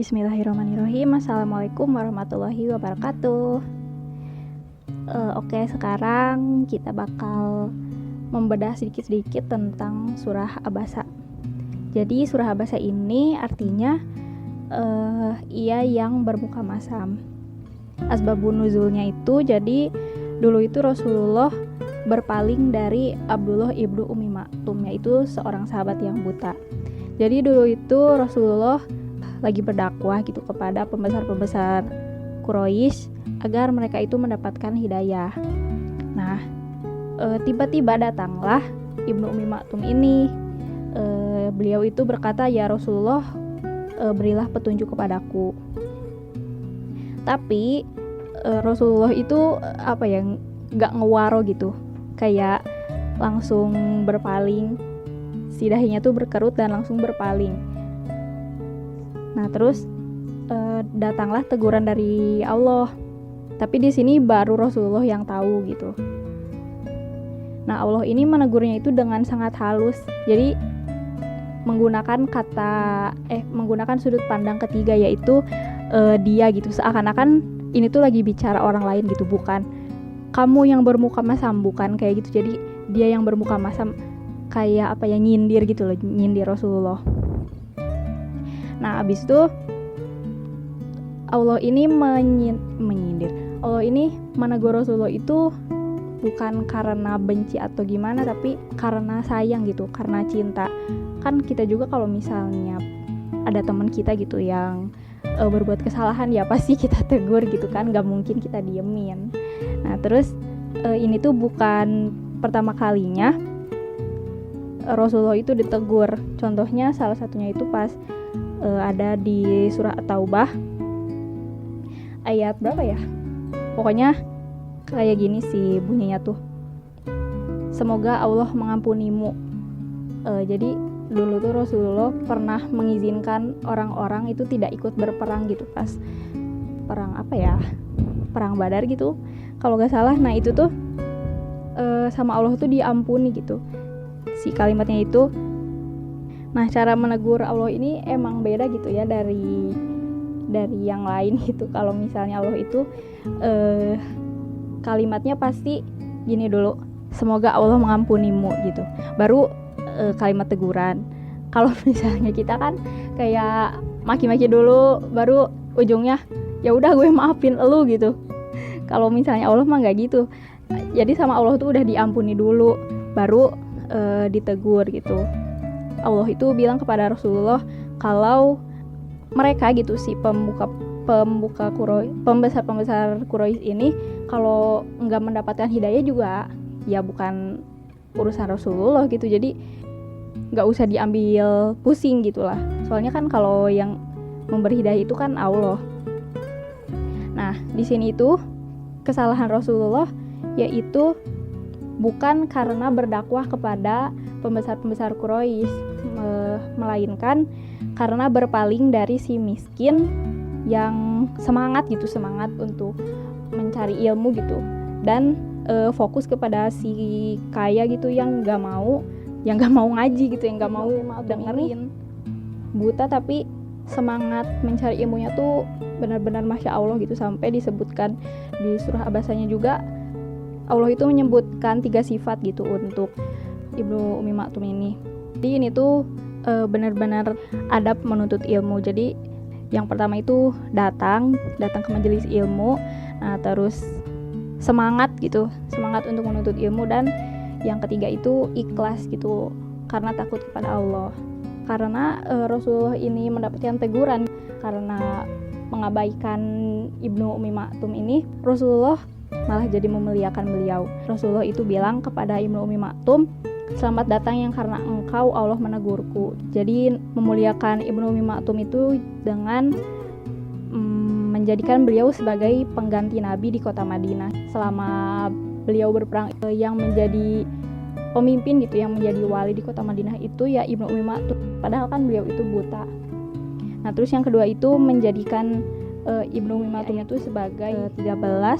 Bismillahirrahmanirrahim. Assalamualaikum warahmatullahi wabarakatuh. Oke, sekarang kita bakal membedah sedikit-sedikit tentang surah Abasa. Jadi surah Abasa ini artinya ia yang bermuka masam. Asbabun nuzulnya itu, jadi dulu itu Rasulullah berpaling dari Abdullah ibnu Ummi Maktum, yaitu seorang sahabat yang buta. Jadi dulu itu Rasulullah lagi berdakwah gitu kepada pembesar-pembesar Quraisy agar mereka itu mendapatkan hidayah. Nah, tiba-tiba datanglah Ibnu Ummi Maktum ini. Beliau itu berkata, "Ya Rasulullah, berilah petunjuk kepadaku." Tapi Rasulullah itu nggak ngewaro gitu, kayak langsung berpaling. Si dahinya tuh berkerut dan langsung berpaling. Nah, terus datanglah teguran dari Allah. Tapi di sini baru Rasulullah yang tahu gitu. Nah, Allah ini menegurnya itu dengan sangat halus. Jadi menggunakan sudut pandang ketiga, yaitu dia gitu. Seakan-akan ini tuh lagi bicara orang lain gitu, bukan kamu yang bermuka masam, bukan kayak gitu. Jadi dia yang bermuka masam kayak nyindir gitu loh, nyindir Rasulullah. Nah, abis itu Allah ini menyindir. Allah ini menegur Rasulullah itu bukan karena benci atau gimana, tapi karena sayang gitu, karena cinta. Kan kita juga kalau misalnya ada teman kita gitu yang berbuat kesalahan, ya pasti kita tegur gitu kan, gak mungkin kita diemin. Nah, terus ini tuh bukan pertama kalinya Rasulullah itu ditegur. Contohnya salah satunya itu pas ada di surah At-Taubah ayat berapa ya? Pokoknya kayak gini sih bunyinya tuh. Semoga Allah mengampunimu. Jadi dulu tuh Rasulullah pernah mengizinkan orang-orang itu tidak ikut berperang gitu pas perang perang Badar gitu kalau gak salah. Nah, itu tuh sama Allah tuh diampuni gitu si kalimatnya itu. Nah, cara menegur Allah ini emang beda gitu ya dari yang lain gitu. Kalau misalnya Allah itu kalimatnya pasti gini dulu, semoga Allah mengampunimu gitu, baru kalimat teguran. Kalau misalnya kita kan kayak maki-maki dulu, baru ujungnya ya udah gue maafin elu gitu. Kalau misalnya Allah mah nggak gitu. Jadi sama Allah tuh udah diampuni dulu, baru ditegur gitu. Allah itu bilang kepada Rasulullah kalau mereka gitu si pembesar Quraisy ini kalau nggak mendapatkan hidayah juga ya bukan urusan Rasulullah gitu. Jadi nggak usah diambil pusing gitulah. Soalnya kan kalau yang memberi hidayah itu kan Allah. Nah, di sini itu kesalahan Rasulullah yaitu bukan karena berdakwah kepada pembesar-pembesar Quraisy, melainkan karena berpaling dari si miskin yang semangat untuk mencari ilmu gitu, dan fokus kepada si kaya gitu yang nggak mau ngaji gitu, yang nggak mau dengerin, buta tapi semangat mencari ilmunya tuh benar-benar masya Allah gitu. Sampai disebutkan di surah Abasanya juga Allah itu menyebutkan 3 sifat gitu untuk Ibnu Ummi Maktum ini. Jadi ini tuh benar-benar adab menuntut ilmu. Jadi yang pertama itu datang ke majelis ilmu, nah terus semangat untuk menuntut ilmu, dan yang ketiga itu ikhlas gitu karena takut kepada Allah. Karena Rasulullah ini mendapatkan teguran karena mengabaikan Ibnu Ummi Maktum ini, Rasulullah malah jadi memuliakan beliau. Rasulullah itu bilang kepada Ibnu Ummi Maktum, "Selamat datang yang karena engkau Allah menegurku." Jadi memuliakan Ibnu Ummi Maktum itu dengan menjadikan beliau sebagai pengganti Nabi di kota Madinah selama beliau berperang. Yang menjadi pemimpin gitu, yang menjadi wali di kota Madinah itu ya Ibnu Ummi Maktum, padahal kan beliau itu buta. Nah, terus yang kedua itu menjadikan Ibnu Ummi Maktum itu sebagai 13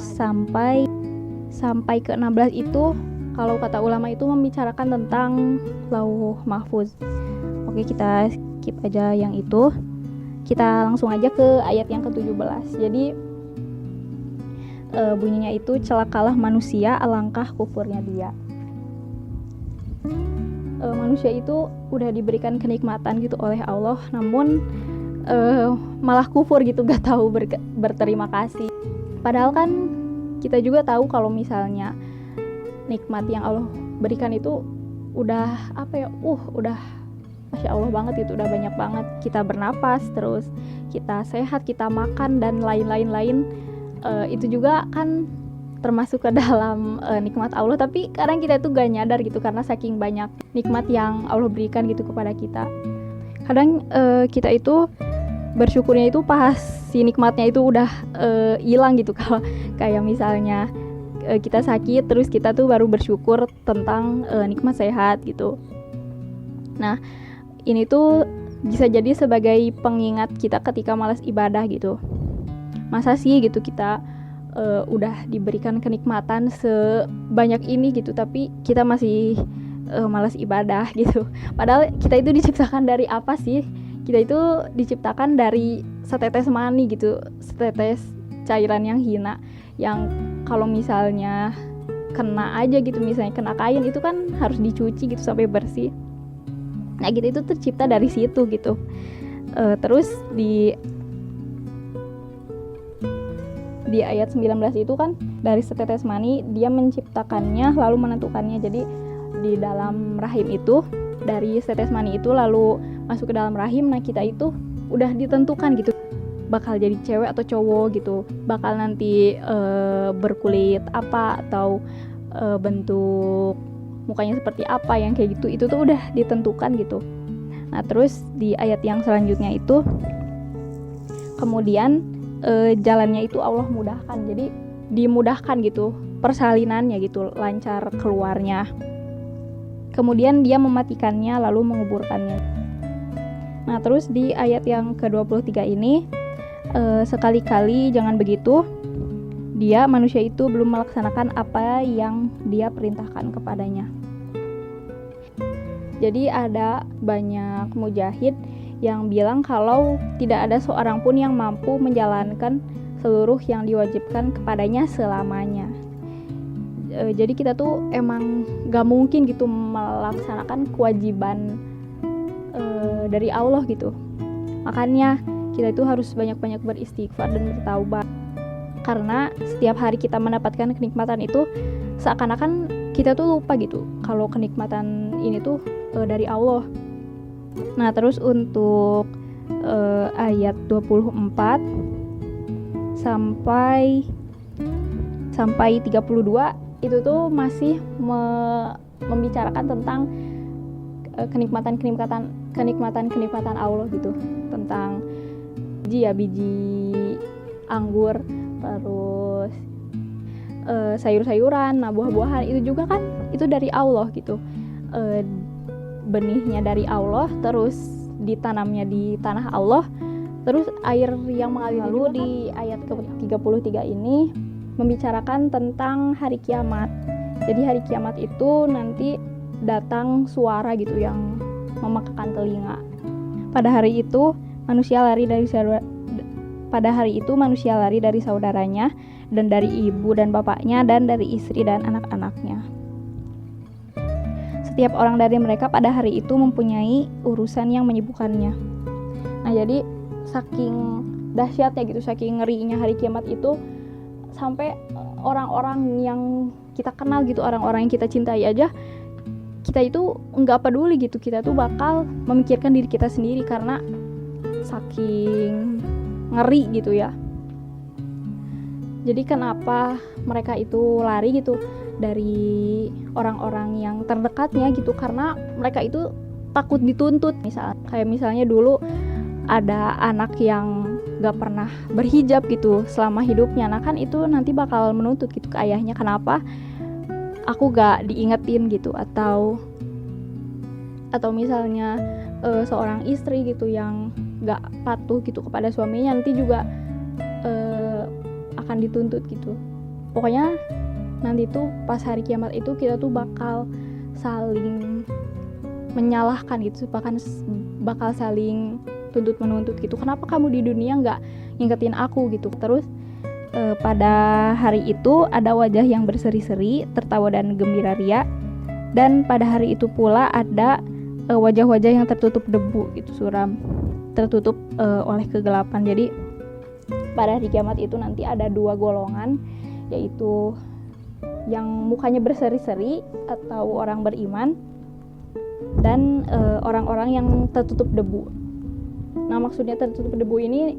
sampai ke 16 itu kalau kata ulama itu membicarakan tentang Lauh Mahfuz. Oke, kita skip aja yang itu. kita langsung aja ke ayat yang ke-17. Jadi bunyinya itu, celakalah manusia, alangkah kufurnya dia. Manusia itu udah diberikan kenikmatan gitu oleh Allah, namun malah kufur gitu, gak tahu berterima kasih. Padahal kan kita juga tahu kalau misalnya nikmat yang Allah berikan itu udah udah Masya Allah banget gitu, udah banyak banget. Kita bernapas, terus kita sehat, kita makan, dan lain-lain. Itu juga kan termasuk ke dalam nikmat Allah. Tapi kadang kita itu gak nyadar gitu, karena saking banyak nikmat yang Allah berikan gitu kepada kita. Kadang kita itu bersyukurnya itu pas si nikmatnya itu udah hilang gitu. Kalau kayak misalnya kita sakit, terus kita tuh baru bersyukur tentang nikmat sehat gitu. Nah, ini tuh bisa jadi sebagai pengingat kita ketika malas ibadah gitu. Masa sih gitu kita udah diberikan kenikmatan sebanyak ini gitu, tapi kita masih malas ibadah gitu. Padahal kita itu diciptakan dari apa sih? Kita itu diciptakan dari setetes mani gitu, setetes cairan yang hina, yang kalau misalnya kena aja gitu, misalnya kena kain, itu kan harus dicuci gitu sampai bersih. Nah gitu, itu tercipta dari situ gitu. Terus di ayat 19 itu kan, dari setetes mani dia menciptakannya lalu menentukannya. Jadi di dalam rahim itu, dari setetes mani itu lalu masuk ke dalam rahim. Nah kita itu udah ditentukan gitu, bakal jadi cewek atau cowok gitu, bakal nanti berkulit apa, atau bentuk mukanya seperti apa, yang kayak gitu, itu tuh udah ditentukan gitu. Nah terus di ayat yang selanjutnya itu, kemudian jalannya itu Allah mudahkan, jadi dimudahkan gitu persalinannya gitu, lancar keluarnya. Kemudian dia mematikannya lalu menguburkannya. Nah terus di ayat yang ke-23 ini, sekali-kali jangan begitu, dia manusia itu belum melaksanakan apa yang dia perintahkan kepadanya. Jadi ada banyak mujahid yang bilang kalau tidak ada seorang pun yang mampu menjalankan seluruh yang diwajibkan kepadanya selamanya. Jadi kita tuh emang gak mungkin gitu melaksanakan kewajiban dari Allah gitu. Makanya kita itu harus banyak-banyak beristighfar dan bertaubat. Karena setiap hari kita mendapatkan kenikmatan itu, seakan-akan kita tuh lupa gitu kalau kenikmatan ini tuh dari Allah. Nah terus untuk ayat 24 sampai 32 itu tuh masih membicarakan tentang kenikmatan Allah gitu, tentang biji anggur, terus sayur-sayuran, nah buah-buahan itu juga kan itu dari Allah gitu. Benihnya dari Allah, terus ditanamnya di tanah Allah, terus air yang mengalir. Lalu di ayat ke-33 ini membicarakan tentang hari kiamat. Jadi hari kiamat itu nanti datang suara gitu yang memekakan telinga. Pada hari itu manusia lari dari saudaranya, dan dari ibu dan bapaknya, dan dari istri dan anak-anaknya. Setiap orang dari mereka pada hari itu mempunyai urusan yang menyibukkannya. Nah jadi saking dahsyatnya gitu, saking ngerinya hari kiamat itu, sampai orang-orang yang kita kenal gitu, orang-orang yang kita cintai aja, kita itu nggak peduli gitu, kita tuh bakal memikirkan diri kita sendiri karena saking ngeri gitu ya. Jadi kenapa mereka itu lari gitu dari orang-orang yang terdekatnya gitu, karena mereka itu takut dituntut. Misalnya dulu ada anak yang gak pernah berhijab gitu selama hidupnya, nah kan itu nanti bakal menuntut gitu ke ayahnya, kenapa aku gak diingetin gitu. Atau misalnya seorang istri gitu yang gak patuh gitu kepada suaminya, nanti juga akan dituntut gitu. Pokoknya nanti tuh pas hari kiamat itu kita tuh bakal saling menyalahkan gitu, bahkan bakal saling tuntut menuntut gitu, kenapa kamu di dunia nggak ngingetin aku gitu. Terus pada hari itu ada wajah yang berseri-seri, tertawa dan gembira ria. Dan pada hari itu pula ada wajah-wajah yang tertutup debu gitu, suram, tertutup oleh kegelapan. Jadi pada hari kiamat itu nanti ada 2 golongan, yaitu yang mukanya berseri-seri atau orang beriman, dan orang-orang yang tertutup debu. Nah, maksudnya tertutup debu ini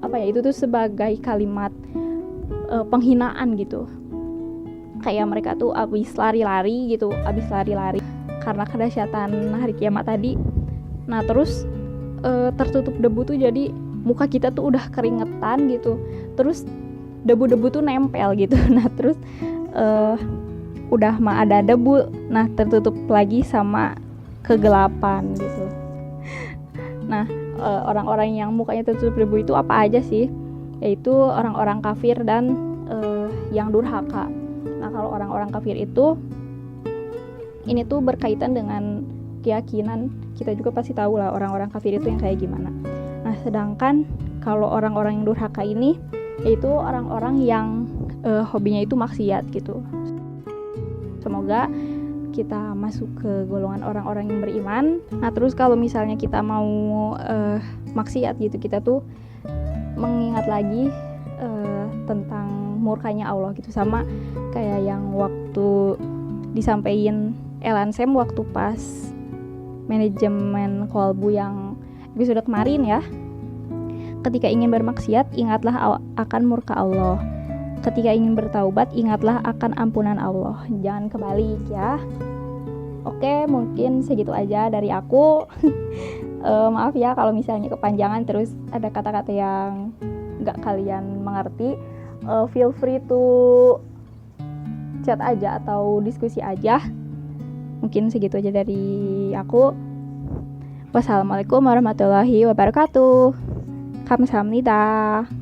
apa ya, itu tuh sebagai kalimat penghinaan gitu. Kayak mereka tuh abis lari-lari karena kedahsyatan hari kiamat tadi. Nah, terus tertutup debu tuh jadi muka kita tuh udah keringetan gitu, terus debu-debu tuh nempel gitu. Nah, terus udah mah ada debu, nah tertutup lagi sama kegelapan gitu. Nah, orang-orang yang mukanya tertutup debu itu apa aja sih? Yaitu orang-orang kafir dan yang durhaka. Nah, kalau orang-orang kafir itu, ini tuh berkaitan dengan keyakinan. Kita juga pasti tahu lah orang-orang kafir itu yang kayak gimana. Nah, sedangkan kalau orang-orang yang durhaka ini, yaitu orang-orang yang hobinya itu maksiat gitu. Semoga kita masuk ke golongan orang-orang yang beriman. Nah, terus kalau misalnya kita mau maksiat gitu, kita tuh mengingat lagi tentang murkanya Allah gitu, sama kayak yang waktu disampaikan Elansem waktu pas manajemen kolbu yang episode kemarin ya. Ketika ingin bermaksiat, ingatlah akan murka Allah. Ketika ingin bertaubat, ingatlah akan ampunan Allah. Jangan kebalik ya. Oke, mungkin segitu aja dari aku. Maaf ya kalau misalnya kepanjangan terus ada kata-kata yang gak kalian mengerti. Feel free to chat aja atau diskusi aja. Mungkin segitu aja dari aku. Wassalamualaikum warahmatullahi wabarakatuh. Kamsahamnida.